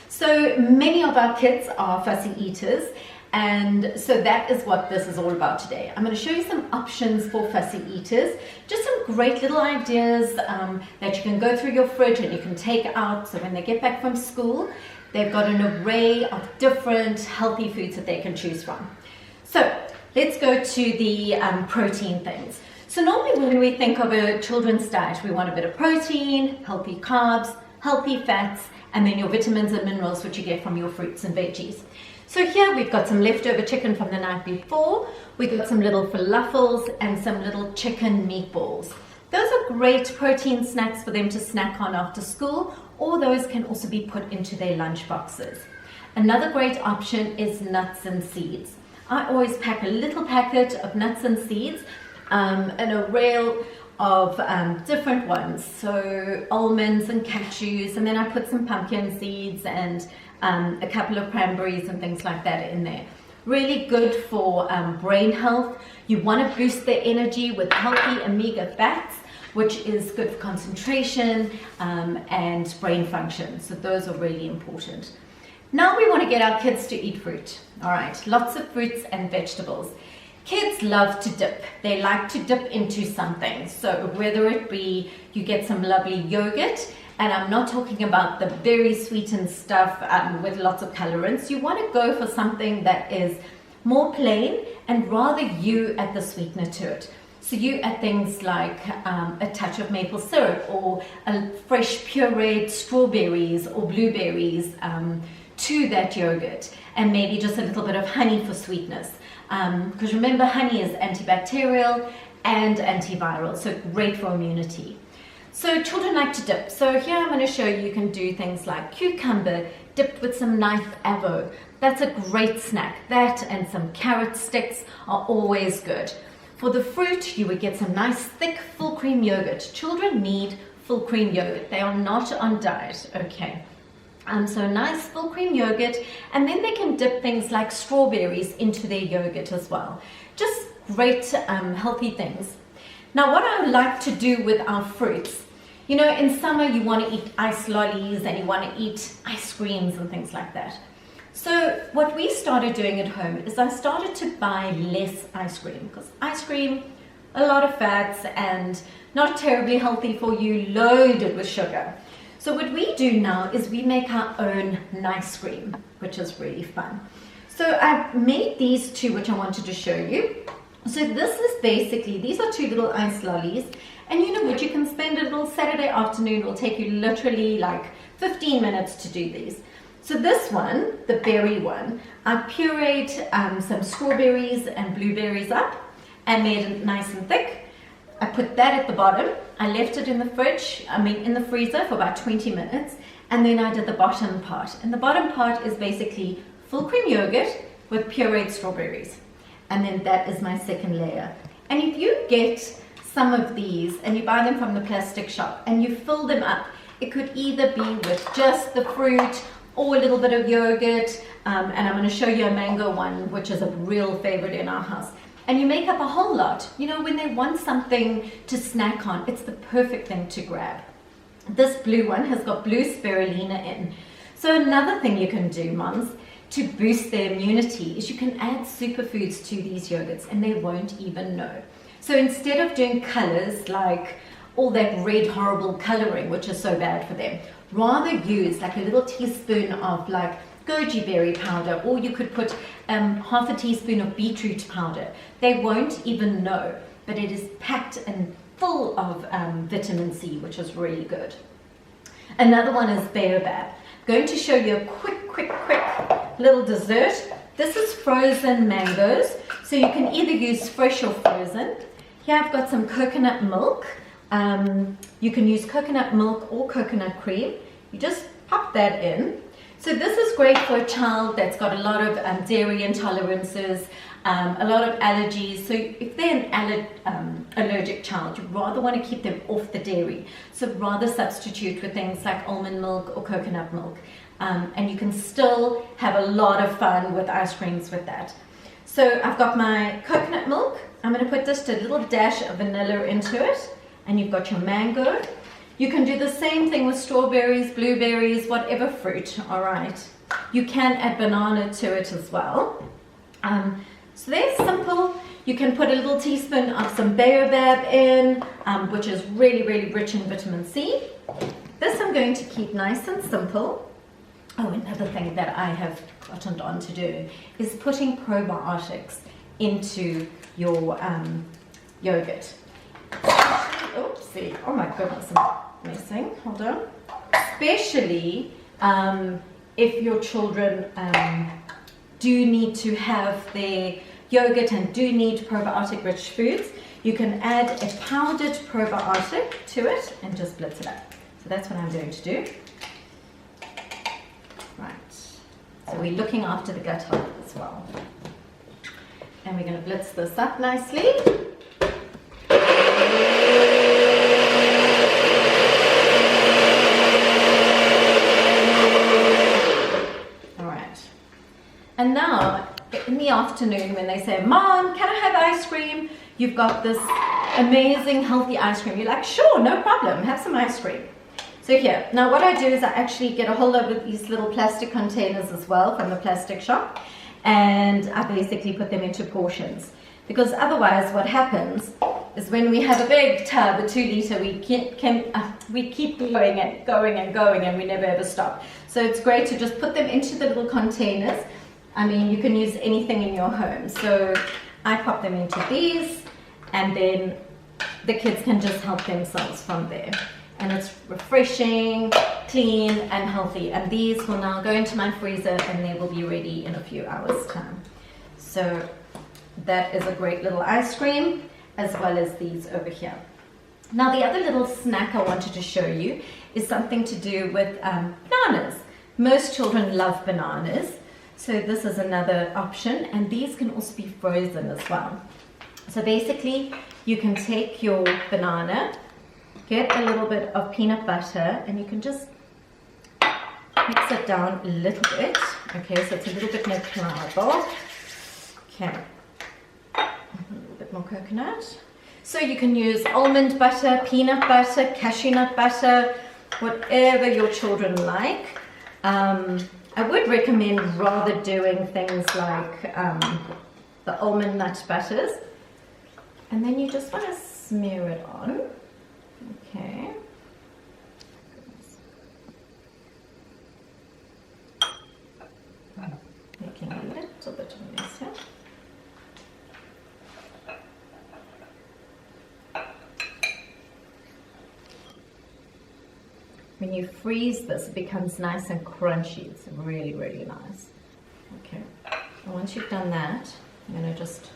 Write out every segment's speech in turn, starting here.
So many of our kids are fussy eaters, and so that is what this is all about today. I'm going to show you some options for fussy eaters, just some great little ideas that you can go through your fridge and you can take out, so when they get back from school, they've got an array of different healthy foods that they can choose from. So let's go to the protein things. So normally when we think of a children's diet, we want a bit of protein, healthy carbs, healthy fats, and then your vitamins and minerals, which you get from your fruits and veggies. So here we've got some leftover chicken from the night before. We've got some little falafels and some little chicken meatballs. Those are great protein snacks for them to snack on after school, or those can also be put into their lunch boxes. Another great option is nuts and seeds. I always pack a little packet of nuts and seeds, an array of different ones, so almonds and cashews, and then I put some pumpkin seeds and a couple of cranberries and things like that in there. Really good for brain health. You want to boost their energy with healthy omega fats, which is good for concentration and brain function. So those are really important. Now we want to get our kids to eat fruit. All right, lots of fruits and vegetables. Kids love to dip. They like to dip into something. So whether it be you get some lovely yogurt, and I'm not talking about the very sweetened stuff with lots of colorants. You want to go for something that is more plain and rather you add the sweetener to it. So you add things like a touch of maple syrup or a fresh pureed strawberries or blueberries to that yogurt, and maybe just a little bit of honey for sweetness. Because remember, honey is antibacterial and antiviral, so great for immunity. So children like to dip. So here I'm going to show you can do things like cucumber dipped with some nice avo. That's a great snack. That and some carrot sticks are always good. For the fruit, you would get some nice thick full cream yogurt. Children need full cream yogurt. They are not on diet, okay? So nice full cream yogurt, and then they can dip things like strawberries into their yogurt as well. Just great healthy things. Now what I like to do with our fruits, you know, in summer you want to eat ice lollies and you want to eat ice creams and things like that. So what we started doing at home is I started to buy less ice cream, because ice cream, a lot of fats and not terribly healthy for you, loaded with sugar. So what we do now is we make our own nice cream, which is really fun. So I've made these two, which I wanted to show you. So this is basically, these are two little ice lollies, and you know what, you can spend a little Saturday afternoon. It will take you literally like 15 minutes to do these. So this one, the berry one, I pureed some strawberries and blueberries up and made it nice and thick. I put that at the bottom. I left it in the in the freezer for about 20 minutes, and then I did the bottom part. And the bottom part is basically full cream yogurt with pureed strawberries. And then that is my second layer. And if you get some of these and you buy them from the plastic shop and you fill them up, it could either be with just the fruit or a little bit of yogurt. And I'm going to show you a mango one, which is a real favorite in our house. And you make up a whole lot. You know, when they want something to snack on, it's the perfect thing to grab. This blue one has got blue spirulina in. So another thing you can do, moms, to boost their immunity is you can add superfoods to these yogurts and they won't even know. So instead of doing colors like all that red horrible coloring, which is so bad for them, rather use like a little teaspoon of like goji berry powder, or you could put half a teaspoon of beetroot powder. They won't even know, but it is packed and full of vitamin C, which is really good. Another one is baobab. Going to show you a quick little dessert. This is frozen mangoes, so you can either use fresh or frozen. Here I've got some coconut milk. You can use coconut milk or coconut cream. You just pop that in. So this is great for a child that's got a lot of dairy intolerances, a lot of allergies. So if they're an allergic child, you rather want to keep them off the dairy. So rather substitute with things like almond milk or coconut milk. And you can still have a lot of fun with ice creams with that. So I've got my coconut milk. I'm going to put just a little dash of vanilla into it. And you've got your mango. You can do the same thing with strawberries, blueberries, whatever fruit, all right? You can add banana to it as well. So they're simple. You can put a little teaspoon of some baobab in, which is really, really rich in vitamin C. This I'm going to keep nice and simple. Oh, another thing that I have gotten on to do is putting probiotics into your yogurt. Oopsie, oh my goodness, I'm messing, hold on. Especially if your children do need to have their yogurt and do need probiotic rich foods, you can add a powdered probiotic to it and just blitz it up. So that's what I'm going to do. Right, so we're looking after the gut health as well. And we're going to blitz this up nicely. And now, in the afternoon, when they say, Mom, can I have ice cream? You've got this amazing, healthy ice cream. You're like, sure, no problem, have some ice cream. So here, now what I do is I actually get a whole load of these little plastic containers as well from the plastic shop. And I basically put them into portions. Because otherwise what happens is when we have a big tub, a 2 liter, we keep going and going and going and we never ever stop. So it's great to just put them into the little containers. I mean, you can use anything in your home. So I pop them into these and then the kids can just help themselves from there. And it's refreshing, clean and healthy. And these will now go into my freezer and they will be ready in a few hours time. So that is a great little ice cream as well as these over here. Now the other little snack I wanted to show you is something to do with bananas. Most children love bananas. So this is another option, and these can also be frozen as well. So basically, you can take your banana, get a little bit of peanut butter, and you can just mix it down a little bit. Okay, so it's a little bit more pliable. Okay, a little bit more coconut. So you can use almond butter, peanut butter, cashew nut butter, whatever your children like. I would recommend rather doing things like the almond nut butters. And then you just want to smear it on. Okay. Making a little bit of a mess here. When you freeze this, it becomes nice and crunchy. It's really, really nice. Okay, and once you've done that, I'm going to just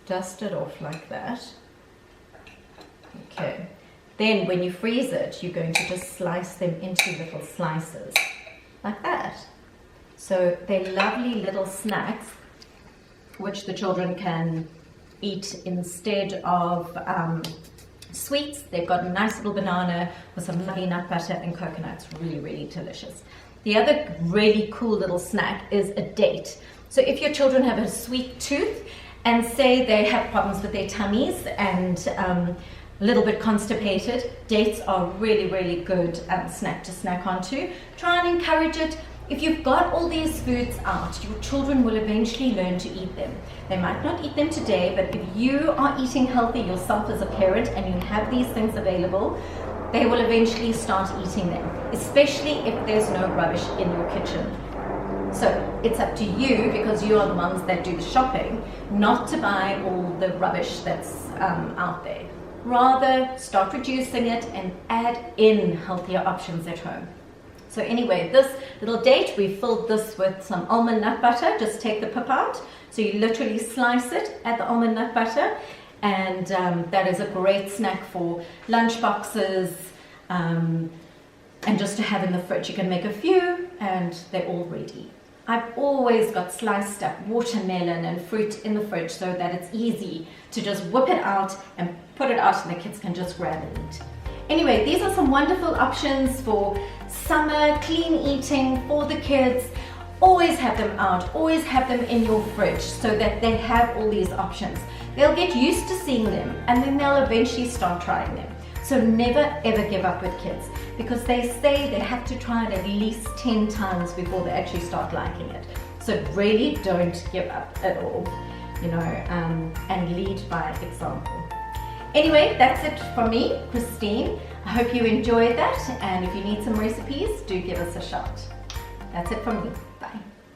dust it off like that. Okay, then when you freeze it, you're going to just slice them into little slices, like that. So they're lovely little snacks, which the children can eat instead of sweets. They've got a nice little banana with some lovely nut butter and coconut. It's really, really delicious. The other really cool little snack is a date. So if your children have a sweet tooth and say they have problems with their tummies and a little bit constipated, dates are really, really good snack to snack onto. Try and encourage it. If you've got all these foods out, your children will eventually learn to eat them. They might not eat them today, but if you are eating healthy yourself as a parent and you have these things available, they will eventually start eating them, especially if there's no rubbish in your kitchen. So it's up to you, because you are the ones that do the shopping, not to buy all the rubbish that's out there. Rather, start reducing it and add in healthier options at home. So anyway, this little date, we filled this with some almond nut butter. Just take the pip out. So you literally slice it, add the almond nut butter, and that is a great snack for lunch boxes and just to have in the fridge. You can make a few and they're all ready. I've always got sliced up watermelon and fruit in the fridge so that it's easy to just whip it out and put it out and the kids can just grab and eat. Anyway, these are some wonderful options for summer clean eating for the kids. Always have them out, always have them in your fridge so that they have all these options. They'll get used to seeing them and then they'll eventually start trying them. So never ever give up with kids, because they say they have to try it at least 10 times before they actually start liking it. So really don't give up at all, you know, and lead by example. Anyway, that's it from me, Christine. I hope you enjoyed that, and if you need some recipes, do give us a shout. That's it from me. Bye.